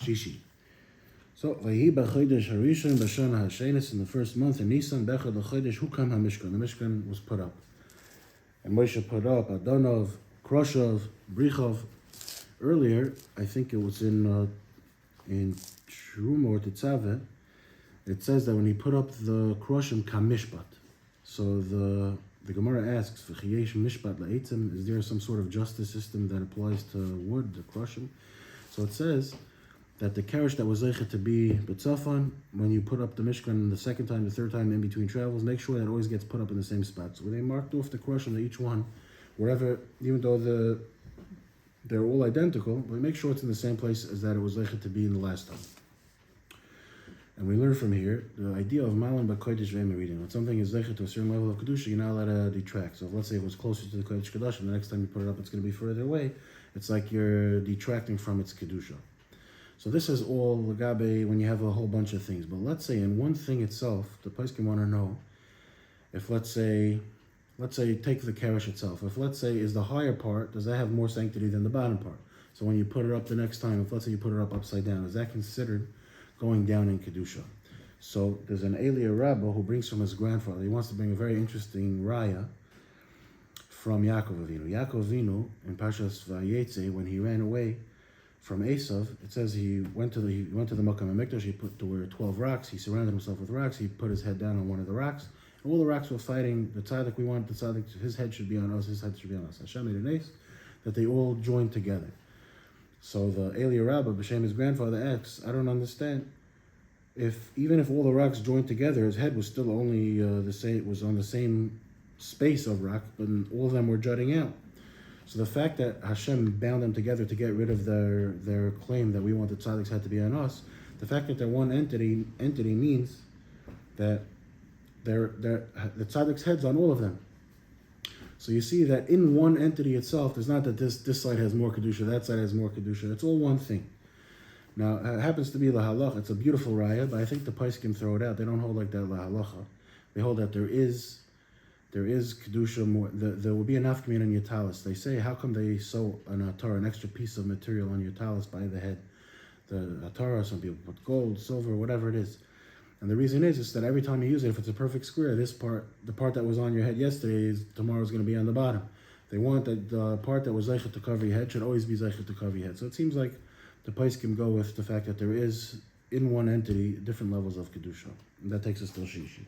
Shishi. So, Vayi b'chodesh harishon b'shana hashenis, in the first month in Nisan, b'echad l'chodesh hukam hamishkan. The Mishkan was put up. And Moshe put up Adonov, Kroshov, Brichov. Earlier, I think it was in Truma or Tetzaveh, it says that when he put up the Kroshim kamishpat. So the Gemara asks, V'chiyesh mishpat la'etzim, is there some sort of justice system that applies to wood, the Kroshim? So it says that the keresh that was zeichet to be betzafon, when you put up the Mishkan the second time, the third time in between travels, make sure that it always gets put up in the same spot. So when they marked off the Kroshim, each one, wherever, even though they're all identical, but make sure it's in the same place as that it was zeichet to be in the last time. And we learn from here the idea of malan b'kodesh ve'ema reading. When something is zeichet to a certain level of kedusha, you're not allowed to detract. So if, let's say it was closer to the kodesh kedusha, and the next time you put it up, it's going to be further away. It's like you're detracting from its kedusha. So this is all legabe when you have a whole bunch of things. But let's say in one thing itself, the poskim want to know if let's say take the keresh itself. If let's say is the higher part, does that have more sanctity than the bottom part? So when you put it up the next time, if let's say you put it up upside down, is that considered going down in kedusha? So there's an Aliyah Rabbah who brings from his grandfather. He wants to bring a very interesting raya from Yaakov Avinu. Yaakov Avinu in Parshas Vayetze, when he ran away from Esav, it says he went to the Makam HaMikdash. He put to where 12 rocks. He surrounded himself with rocks. He put his head down on one of the rocks. And all the rocks were fighting the tzaddik. We want the tzaddik. His head should be on us. His head should be on us. Hashem made an ace that they all joined together. So the Aliyah Rabbah, b'shem his grandfather, asks, I don't understand. Even if all the rocks joined together, his head was still only the same. It was on the same space of rock, but all of them were jutting out. So the fact that Hashem bound them together to get rid of their claim that we want the tzaddik's head to be on us, the fact that they're one entity means that the tzaddik's head's on all of them. So you see that in one entity itself, there's not that this side has more kedusha, that side has more kedusha. It's all one thing. Now it happens to be la halacha. It's a beautiful raya, but I think the poskim throw it out. They don't hold like that la halacha. They hold that there is kedusha more. There will be an afkamin on your talis. They say, how come they sew an HaTorah, an extra piece of material on your talis by the head? The HaTorah, some people put gold, silver, whatever it is. And the reason is that every time you use it, if it's a perfect square, this part, the part that was on your head yesterday, tomorrow's going to be on the bottom. They want that the part that was zeichet to cover your head should always be zeichet to cover your head. So it seems like the poskim go with the fact that there is, in one entity, different levels of kedusha. And that takes us to Shishi.